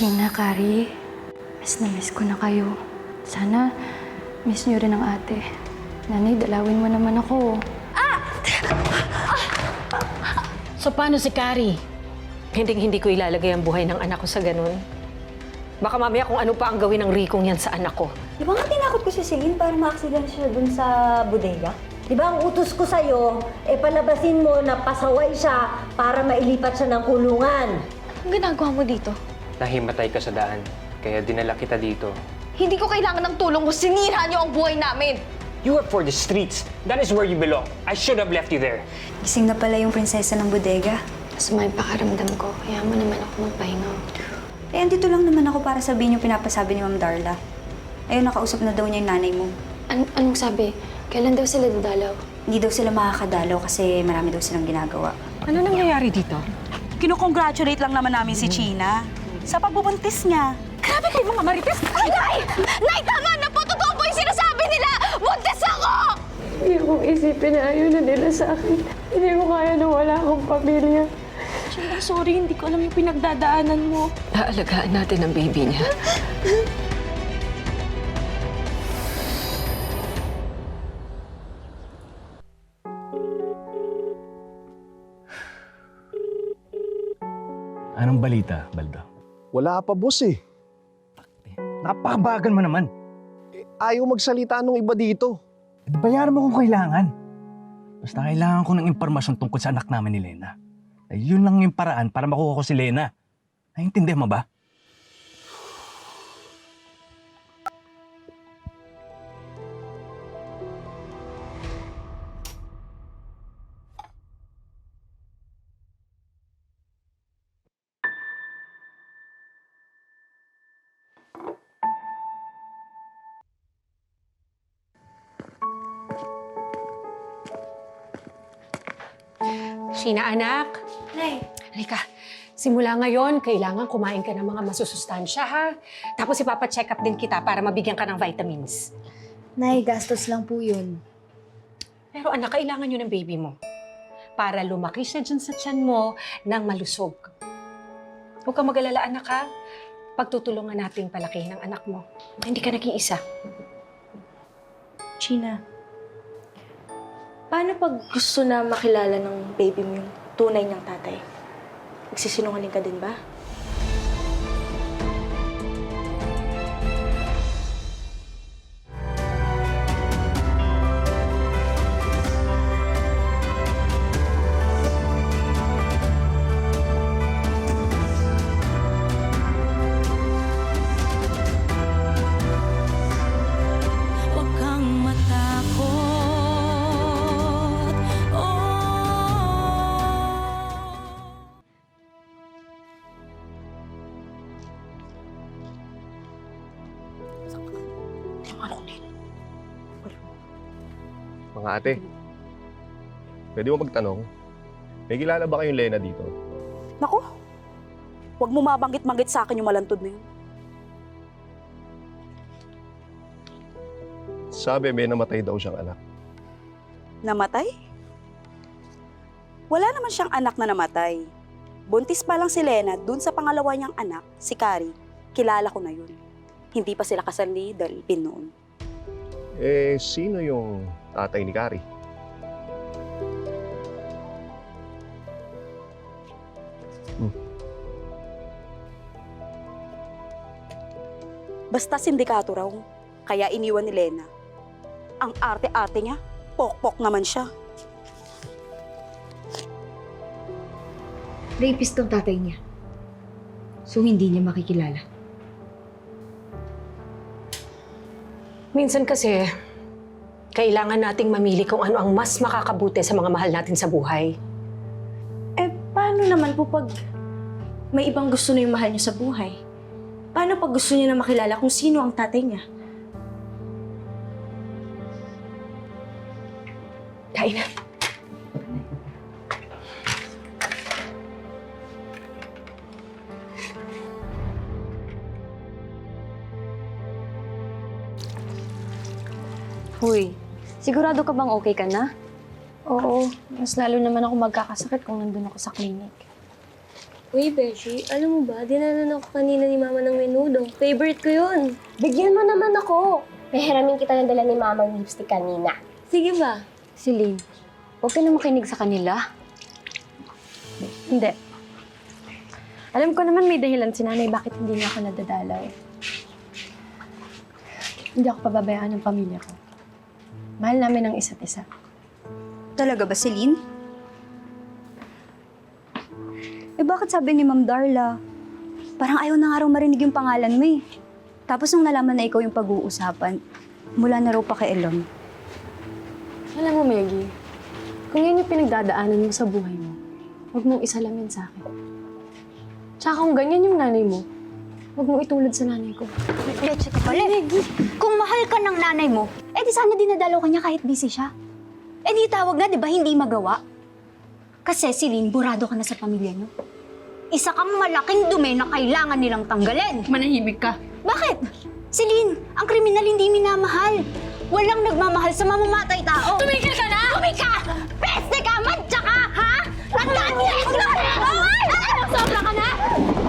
Gina, Kari, miss na miss ko na kayo. Sana miss niyo rin ang ate. Nanay, dalawin mo naman ako. So paano si Kari? Hindi ko ilalagay ang buhay ng anak ko sa ganun. Baka mamaya kung ano pa ang gawin ng Ricong yan sa anak ko. Di ba nga tinakot ko si Celine para ma-accident siya dun sa bodega? Di ba ang utos ko sa'yo, palabasin mo na pasaway siya para mailipat siya ng kulungan. Anong ginagawa mo dito? Nahimatay ka sa daan, kaya dinala kita dito. Hindi ko kailangan ng tulong mo. Sinira niyo ang buhay namin. You work for the streets. That is where you belong. I should have left you there. Gising na pala yung prinsesa ng bodega. Masama yung pakaramdam ko. Kaya mo naman ako magpahinga. Andito lang naman ako para sabihin yung pinapasabi ni Ma'am Darla. Ayun, nakausap na daw niya yung nanay mo. Anong sabi? Kailan daw sila dadalaw? Hindi daw sila makakadalaw kasi marami daw silang ginagawa. Ano nangyayari dito? Kino-congratulate lang naman namin si China sa pagbubuntis niya. Grabe kayo mga marites! Nay! Nay, tama na po! Totoo po yung sinasabi nila! Buntis ako! Hindi kong isipin na ayaw na nila sa akin. Hindi ko kaya na wala akong pamilya. China, sorry, hindi ko alam yung pinagdadaanan mo. Aalagaan natin ang baby niya. Anong balita, Baldo? Wala pa, boss eh. Napakabagal mo naman. Ayaw magsalita nung iba dito. Bayaran mo kung kailangan. Basta kailangan ko ng impormasyon tungkol sa anak namin ni Lena. Yun lang yung paraan para makuha ko si Lena. Naiintindihan mo ba? Sheena, anak. Nay, Halika. Simula ngayon, kailangan kumain ka ng mga masusustansya, ha? Tapos ipapacheck up din kita para mabigyan ka ng vitamins. Nay, gastos lang po yun. Pero anak, kailangan yun ng baby mo. Para lumaki siya dyan sa tiyan mo ng malusog. Huwag kang mag-alala, anak, ha? Pagtutulungan natin palakihin ang anak mo. Hindi ka nag-iisa. China, paano pag gusto na makilala ng baby mo yung tunay niyang tatay? Magsisinungaling ka din ba? Huwag kang matakot. Mga ate, pwede mo magtanong? May kilala ba kayong Lena dito? Naku, huwag mo mabanggit-banggit sa akin yung malantod na yun. Sabi may namatay daw siyang anak. Namatay? Wala naman siyang anak na namatay. Buntis pa lang si Lena dun sa pangalawa niyang anak, si Kari. Kilala ko na yun. Hindi pa sila kasal ni Dalpin noon. Eh, sino yung tatay ni Kari? Basta sindikato raw, kaya iniwan ni Lena. Ang arte-arte niya, pok-pok naman siya. Rapist ang tatay niya. So hindi niya makikilala. Minsan kasi, kailangan nating mamili kung ano ang mas makakabuti sa mga mahal natin sa buhay. Eh, paano naman po pag may ibang gusto na yung mahal niyo sa buhay? Paano pag gusto niyo na makilala kung sino ang tatay niya? Kain na. Hoy, sigurado ka bang okay ka na? Oo, mas lalo naman ako magkakasakit kung nandun ako sa clinic. Uy, Beshi, alam mo ba, dinanan ako kanina ni Mama ng menudo. Favorite ko yun. Bigyan mo naman ako. Pahiramin kita ng dala ni Mamang lipstick kanina. Sige ba? Celine, huwag ka na makinig sa kanila. Hindi. Alam ko naman may dahilan si nanay bakit hindi niya ako nadadalaw. Hindi ako pababayaan ng pamilya ko. Mahal namin ang isa't isa. Talaga ba, Celine? Eh bakit sabi ni Ma'am Darla, parang ayaw na nga raw marinig yung pangalan mo eh. Tapos nung nalaman na ikaw yung pag-uusapan, mula na raw pa kay Elon. Alam mo, Maggie, kung yan yung pinagdadaanan mo sa buhay mo, huwag mong isalamin sa akin. Tsaka kung ganyan yung nanay mo, huwag mong itulad sa nanay ko. Leche ka pala. Kung mahal ka ng nanay mo, eh di sana dinadalaw ka niya kahit busy siya. Eh di tawag na, di ba, hindi magawa? Kasi, Celine, burado ka na sa pamilya niyo. Isa kang malaking dumi na kailangan nilang tanggalin. Manahimik ka. Bakit? Celine, ang kriminal hindi minamahal. Walang nagmamahal sa mamamatay tao. Tumigil ka na! Tumika! Peste ka! Madya ka! Ha? Ang dami na ito! Sobra ka na!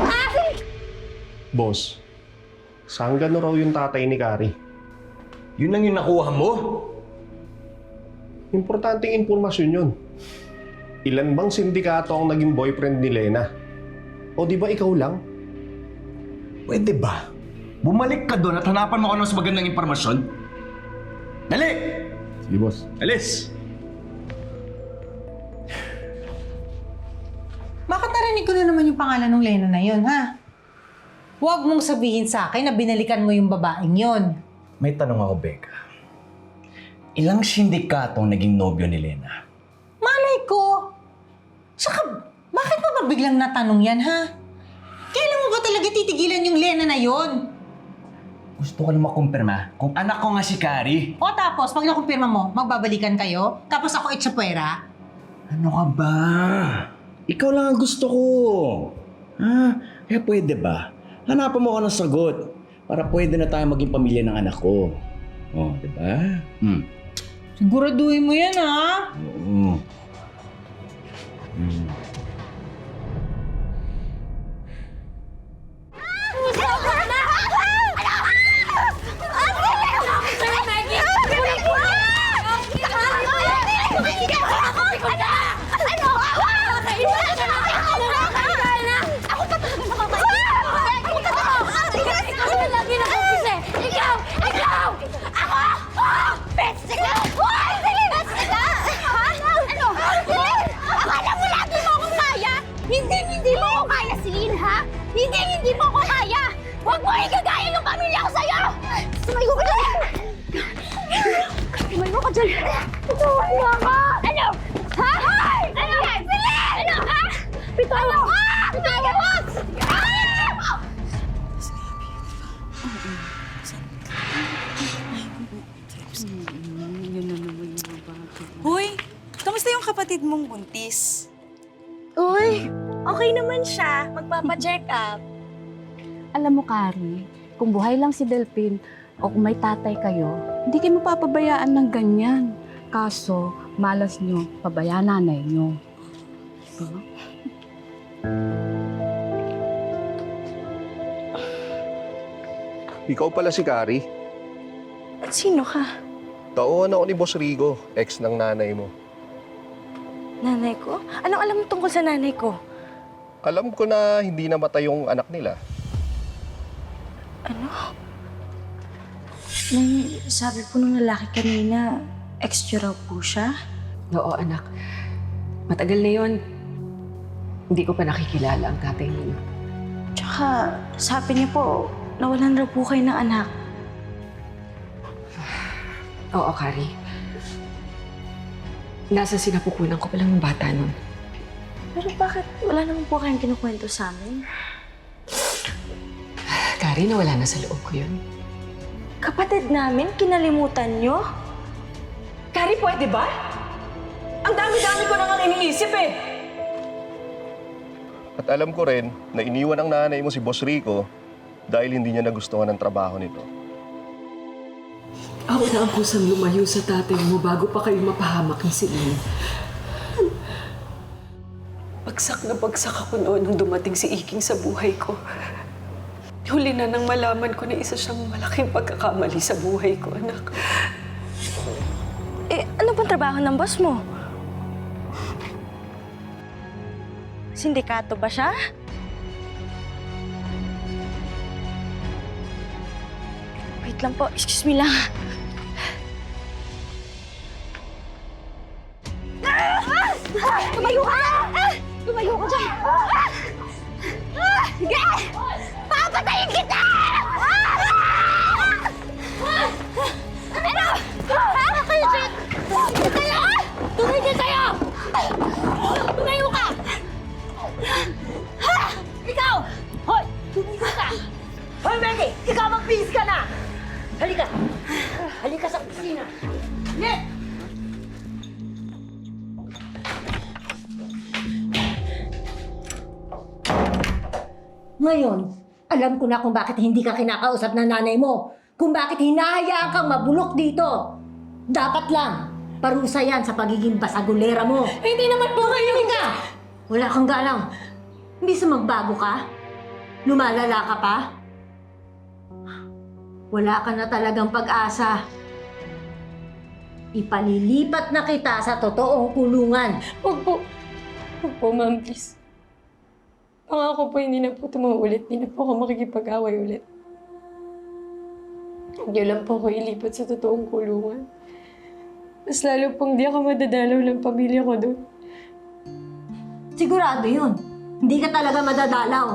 Ha? Boss, saan gano raw yung tatay ni Kari? Yun lang yung nakuha mo? Importanteng impormasyon yun. Ilan bang sindikato ang naging boyfriend ni Lena? O di ba ikaw lang? Pwede ba? Bumalik ka doon at hanapan mo ako ng mas magandang impormasyon? Dali! Sige, boss. Alis! Bakit narinig ko na naman yung pangalan ng Lena na yun, ha? Huwag mong sabihin sa akin na binalikan mo yung babaeng yun. May tanong ako, Becca. Ilang sindikato ang naging nobyo ni Lena? Malay ko! Saka, bakit mo ba biglang natanong yan, ha? Kailan mo ba talaga titigilan yung Lena na yun? Gusto ko na makumpirma kung anak ko nga si Kari. O tapos, pag nakumpirma mo, magbabalikan kayo? Tapos ako etsapuera? Ano ka ba? Ikaw lang ang gusto ko. Ha? Kaya pwede ba? Hanapan mo ako ng sagot para pwede na tayo maging pamilya ng anak ko. Oh, di ba? Siguraduhin mo yan, ha? Oo. Hindi mo ko kaya, Celine, ha? Hindi mo ko kaya! Huwag mo igagaya yung pamilya ko sa'yo! Sumayo ka dyan! Sumayo ka dyan! Tutuwa mo ako! Ano? Ha? Ano? Celine! Ano? Ha? Pito! Ano? Pito! Hoy, kamusta yung kapatid mong buntis? Uy, okay naman siya. Magpapa-check up. Alam mo, Kari, kung buhay lang si Delphine o kung may tatay kayo, hindi kayo mapapabayaan ng ganyan. Kaso, malas nyo, pabayaan nanay nyo. Diba? Ikaw pala si Kari. At sino ka? Tauhan ako ni Boss Rigo, ex ng nanay mo. Nanay ko? Anong alam mo tungkol sa nanay ko? Alam ko na hindi namatay yung anak nila. Ano? May sabi po nung lalaki kanina, ex-raw po siya? Oo, anak. Matagal na yon. Hindi ko pa nakikilala ang tatay niyo. Tsaka, sabi niya po, nawalan raw po kayo ng anak. Oo, Kari. Nasa sinapupunan ko pa lang ng bata nun. Pero bakit wala naman po kayong kinukwento sa amin? Kari, nawala na sa loob ko yun. Kapatid namin, kinalimutan nyo? Kari, pwede ba? Ang dami-dami ko nang iniisip eh! At alam ko rin na iniwan ng nanay mo si Boss Rico dahil hindi niya nagustuhan ang trabaho nito. Ako na ang kusang lumayo sa tatay mo bago pa kayo mapahamak ni Celine. Bagsak na bagsak ako noon nung dumating si Iking sa buhay ko. Huli na nang malaman ko na isa siyang malaking pagkakamali sa buhay ko, anak. Eh, ano bang trabaho ng boss mo? Sindikato ba siya? Wait lang po, excuse me lang. Tumayo ka! Tumayo ka dyan! Sige! Papatayin kita! Ano? Kayo, Jet! Tayo! Tumigil tayo! Tumayo ka! Ikaw! Hoy! Tumigil ka! Hoy, Maggie! Ikaw mag-peace ka na! Halika! Halika sa kusina! Halika! Ngayon, alam ko na kung bakit hindi ka kinakausap ng nanay mo. Kung bakit hinahayaan kang mabulok dito. Dapat lang, parusa yan sa pagiging basagulera mo. Hindi naman po kayo! Halika! Wala kang galang. Hindi sa magbago ka? Lumalala ka pa? Wala ka na talagang pag-asa. Ipalilipat na kita sa totoong kulungan. Huwag po. Huwag po, ma'am, please. Pangako po, hindi na po tumaulit. Hindi na po ako makikipag-away ulit. Huwag niyo lang po ako ilipat sa totoong kulungan. Mas lalo pong di ako madadalaw ng pamilya ko doon. Sigurado yun. Hindi ka talaga madadalaw.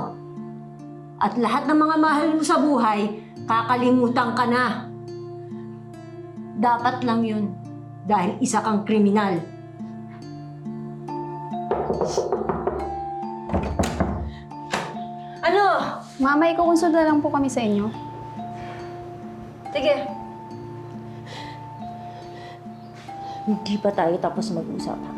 At lahat ng mga mahal mo sa buhay, kakalimutan ka na. Dapat lang yun. Dahil isa kang kriminal. Ano? Mama, ikukonsulta lang po kami sa inyo. Sige. Hindi pa tayo tapos mag-usap, ha?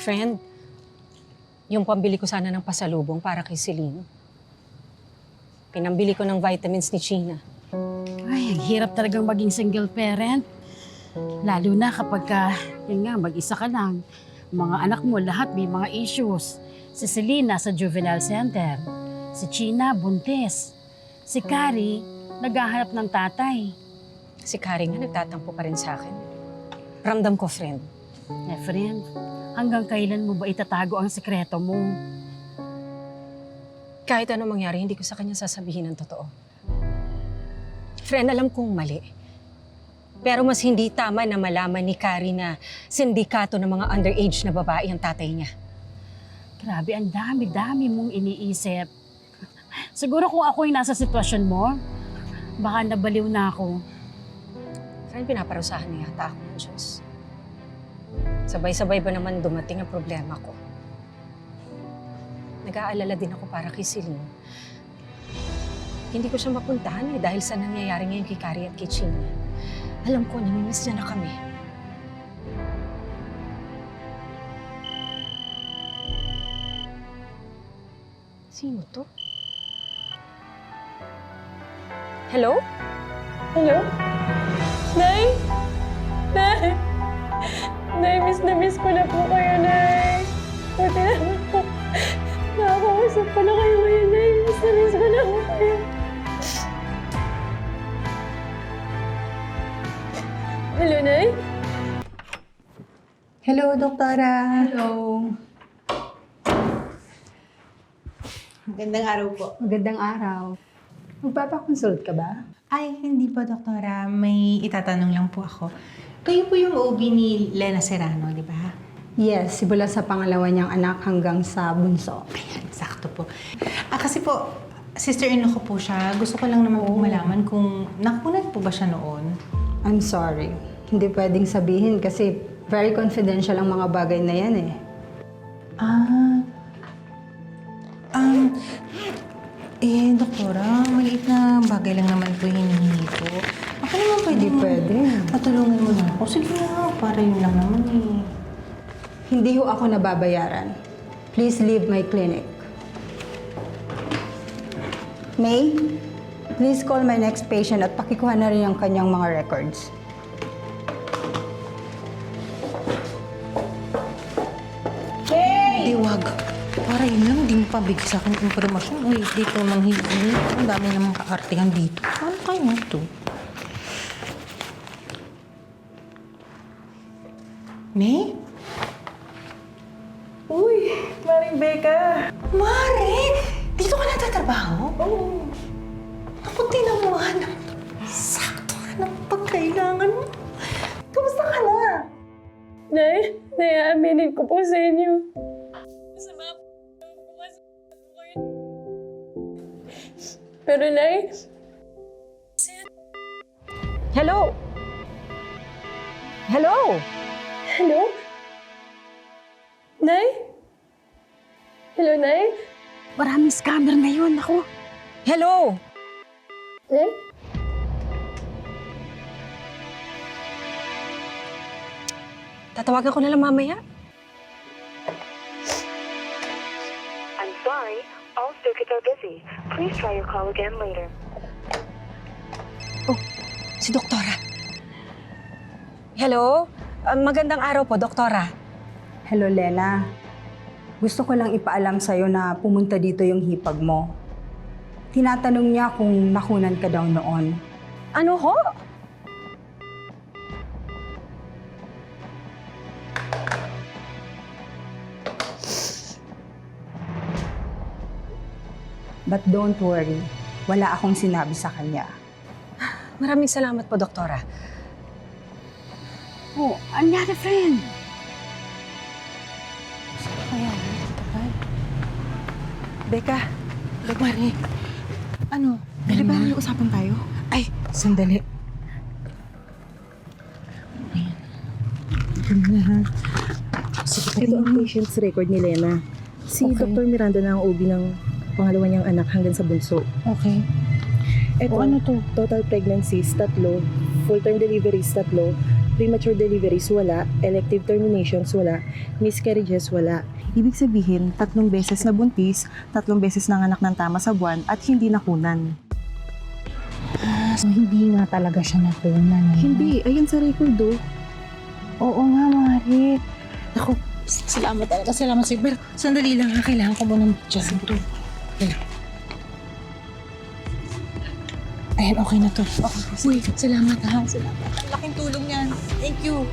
Friend, yung pambili ko sana ng pasalubong para kay Celine. Pinambili ko ng vitamins ni China. Ay, ang hirap talagang maging single parent. Lalo na kapag yun nga, mag-isa ka lang. Mga anak mo, lahat may mga issues. Si Celine sa juvenile center. Si China, buntis. Si Carrie, naghahanap ng tatay. Si Carrie nga nagtatampo pa rin sa akin. Ramdam ko, friend. Friend, hanggang kailan mo ba itatago ang sekreto mo? Kahit ano mangyari, hindi ko sa kanya sasabihin ng totoo. Friend, alam kong mali. Pero mas hindi tama na malaman ni Carrie na sindikato ng mga underage na babae ang tatay niya. Grabe, ang dami-dami mong iniisip. Siguro kung ako yung nasa sitwasyon mo, baka nabaliw na ako. Friend, pinaparusahan na yata ako ng Diyos. Sabay-sabay ba naman dumating ang problema ko? Nag-aalala din ako para kay Celine. Hindi ko siya mapuntahan dahil sa nangyayari ngayon kay Carrie at kay China. Alam ko, namimiss niya na kami. Sino to? Hello? Hello? Nay? Nay? Nay, miss na miss ko na po kayo, Nay. Buti naman po. Nakakausap pa na kayo ngayon, Nay. Miss ko na po kayo. Hello, Nay? Hello, Doktora. Hello. Magandang araw po. Magandang araw. Magpapakonsult ka ba? Ay, hindi po, Doktora. May itatanong lang po ako. Kayo po yung OB ni Lena Serrano, di ba? Yes, simula sa pangalawa niyang anak hanggang sa bunso. Ayan, sakto po. Kasi po, sister-in-law ko po siya. Gusto ko lang naman po malaman kung nakunan po ba siya noon. I'm sorry. Hindi pwedeng sabihin kasi very confidential ang mga bagay na yan eh. Doktora, maliit na bagay lang naman po hinihingi ko. Baka naman pwede. Pwede. Patulungan mo na ako. Sige na, para yun lang naman eh. Hindi ho ako nababayaran. Please leave my clinic. May, please call my next patient at pakikuha na rin ang kanyang mga records. Hindi, wag. Para yun lang, hindi mo pabigay sa akin ng impormasyon. Uy, dito namang hindi. Ang dami namang kaartihan dito. Ano kayo mo ito? May? Uy, Maring Becca. Mare! Dito ka natatrabaho? Oo. Naku, tinamuhan. Sakto ka ng pagkailangan mo. Kamusta ka na? Nay, naiaminin ko po sa inyo. Masama po kasi po kayo. Pero Nay, Hello? Hello? hello? Nay? Hello, Nay? Maraming scammer ngayon, ako. Hello? Nay? Tatawagan ko na lang mamaya. I'm sorry, all circuits are busy. Please try your call again later. Oh, si Doktora. Hello? Magandang araw po, Doktora. Hello, Lena. Gusto ko lang ipaalam sa'yo na pumunta dito yung hipag mo. Tinatanong niya kung nakunan ka daw noon. Ano ho? But don't worry, wala akong sinabi sa kanya. Maraming salamat po, Doktora. Oh, anyari, friend? Becca, Mari. Ano? Di ba may usapan tayo? Ay, sandali. Ito ang patient's record ni Lena. Si Dr. Miranda na ang OB ng pangalawa niyang anak hanggang sa bunso. Okay. Ito, ano to? Total pregnancies, 3. Full-term deliveries, 3. Premature deliveries, wala. Elective terminations, wala. Miscarriages, wala. Ibig sabihin, 3 beses na buntis, 3 beses nanganak ng tama sa buwan, at hindi nakunan. So, hindi nga talaga siya nakunan. Hindi, ayun sa record do. Oo nga, Mari. Ako, salamat talaga. Salamat sa'yo. Pero sandali lang ha. Kailangan ko muna mag-adjust ito. Ayan, okay na to. Okay. Uy, salamat ha. Salamat. Ang laking tulong yan. Thank you.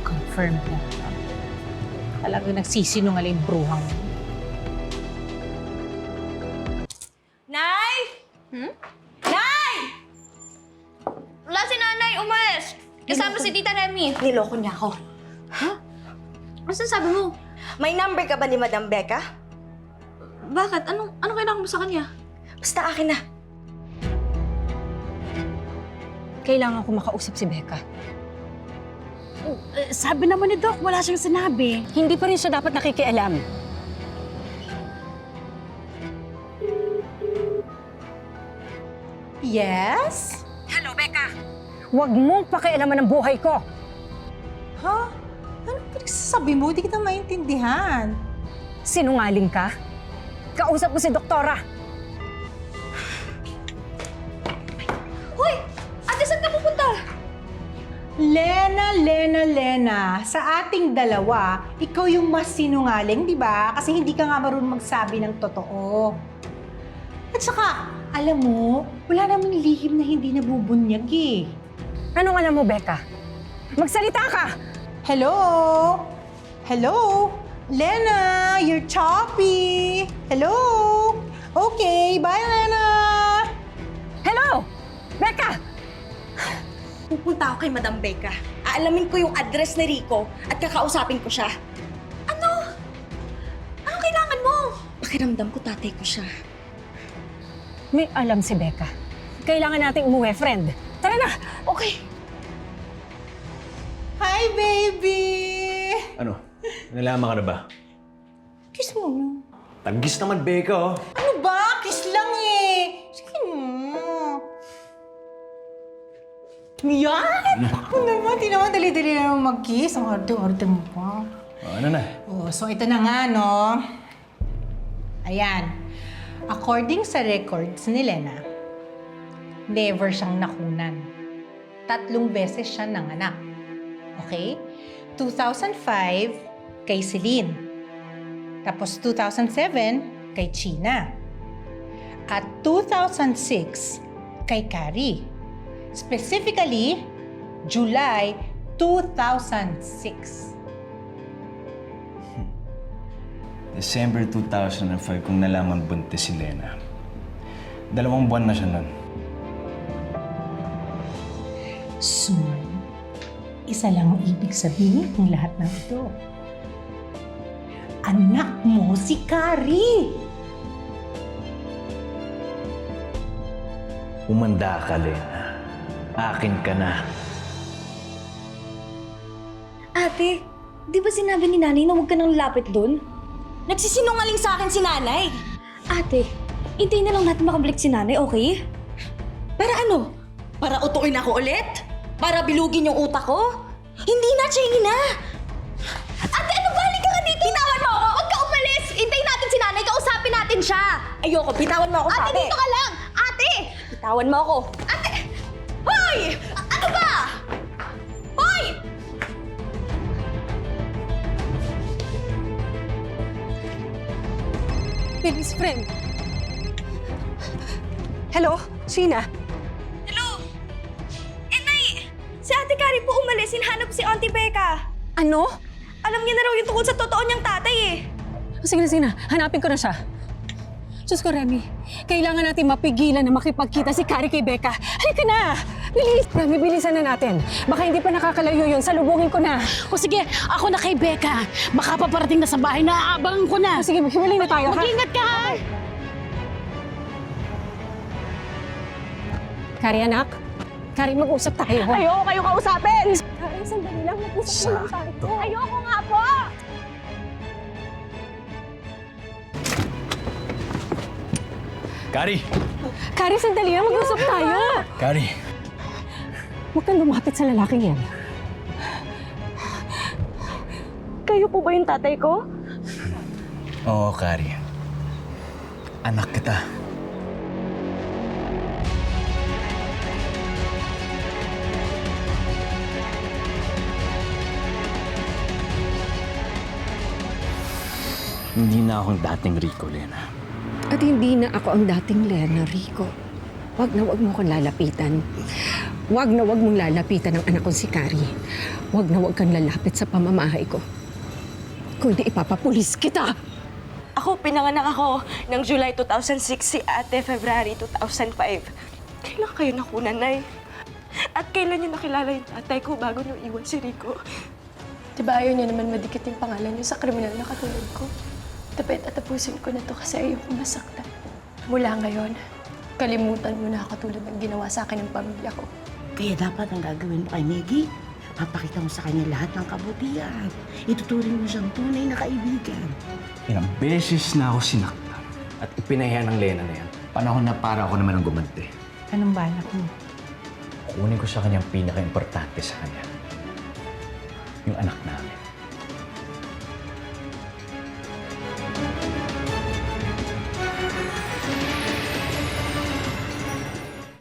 Confirmed na. Talagang nagsisinungaling bruhang. Nay! Nay! Wala si nanay, umalis! Kasama si Tita Remy. Niloko niya ako. Ano sabi mo? May number ka ba ni Madam Becca? Bakit? Ano kailangan mo sa kanya? Basta akin na. Kailangan ko makausap si Becca. Sabi naman ni Doc, wala siyang sinabi. Hindi pa rin siya dapat nakikialam. Yes? Hello, Becca! Huwag mong pakialaman ng buhay ko! Ha? Ano pinagsasabi mo? Hindi kita maintindihan. Sinungaling ka? Kausap ko si Doktora! Hoy! Ate, saan ka pupunta? Lena, sa ating dalawa, ikaw yung mas sinungaling, di ba? Kasi hindi ka nga marunong magsabi ng totoo. At saka, alam mo, wala namang lihim na hindi nabubunyag eh. Anong alam mo, Becca? Magsalita ka! Hello? Hello? Lena, you're choppy. Hello? Okay, bye, Lena. Hello! Becca! Pupunta ako kay Madam Becca. Aalamin ko yung address ni Rico at kakausapin ko siya. Ano? Anong kailangan mo? Pakiramdam ko tatay ko siya. May alam si Becca. Kailangan nating umuwi, friend. Tara na! Okay. Hi, baby! Ano? Nalaman ka na ba? Kiss mo na. Taggis naman, Becca, oh. Ano ba? Kiss lang eh. Sige na. Yan! Ako naman, di naman dali-dali na naman mag-kiss. Ang order-order mo pa. Ano na? Oh, so ito na nga, no? Ayan. According sa records ni Lena, never siyang nakunan. 3 beses siya nanganak. Okay? 2005 kay Celine. Tapos 2007 kay China. At 2006 kay Carrie. Specifically, July 2006. December 2005 kung nalaman buntis si Lena. 2 buwan na siya nun. Soon, isa lang ang ibig sabihin ng lahat ng ito. Anak mo si Carrie! Umanda ka, Lena. Akin ka na. Ate, di ba sinabi ni nanay na huwag ka nang lapit doon? Nagsisinungaling sa akin si nanay. Ate, hintayin na lang natin makabalik si nanay, okay? Para ano? Para utuin ako ulit? Para bilugin yung utak ko? Hindi na, Chingy na! Ate, ano ba? Halika ka dito! Bitawan mo ako! Huwag ka umalis! Hintayin natin si nanay, kausapin natin siya! Ayoko, bitawan mo ako, ate! Ate, dito ka lang! Ate! Bitawan mo ako! Ate! Hoy! Ano ba? Hoy! Baby's friend. Hello, Sheena. Hello? Nay! Si Ate Carrie po umalis. Hinahanap si Auntie Becca. Ano? Alam niya na raw yung tungkol sa totoo niyang tatay eh. Sige na, hanapin ko na siya. Diyos ko, Remy. Kailangan natin mapigilan na makipagkita si Carrie kay Becca. Halika na! Bilis! Remy, bilisan na natin. Baka hindi pa nakakalayo yun. Salubungin ko na. O sige, ako na kay Becca. Baka paparating na sa bahay, naaabangan ko na. O sige, maghiwalay na tayo, ha? Mag-ingat ka, ha? Carrie, anak. Carrie, mag-usap tayo. Ayoko kayo kausapin! Carrie, sandali lang. Mag-usap na lang tayo. Ayoko nga po! Kari! Carrie, sandali lang. Mag-usap tayo. Kari! Huwag kang lumapit sa lalaking yan. Kayo po ba yung tatay ko? Oo, Kari. Anak kita. Hindi na akong dating Rico, Lena. At hindi na ako ang dating Lena, Rico. Huwag na huwag mo akong lalapitan. Huwag na huwag mong lalapitan ang anak ko si Carrie. Huwag na huwag kang lalapit sa pamamahay ko. Kung hindi, ipapapulis kita! Ako, pinanganak ako ng July 2006, si Ate February 2005. Kailan kayo nakunan, Nay? At kailan niyo nakilala yung tatay ko bago niyo iwan si Rico? Diba ayaw niya naman madikit yung pangalan niyo sa kriminal na katulad ko? Tapos tatapusin ko na to kasi ayoko masaktan. Mula ngayon, kalimutan mo na katulad ng ginawa sa akin ng pamilya ko. Kaya dapat ang gagawin mo kay Maggie, papakita mo sa kanya lahat ng kabutihan. Ituturing mo siyang tunay na kaibigan. Ilang beses na ako sinaktan at ipinahiya ng Lena na yan. Panahon na para ako naman ang gumanti. Anong balak mo? Kunin ko sa kanyang pinaka-importante sa kanya. Yung anak namin.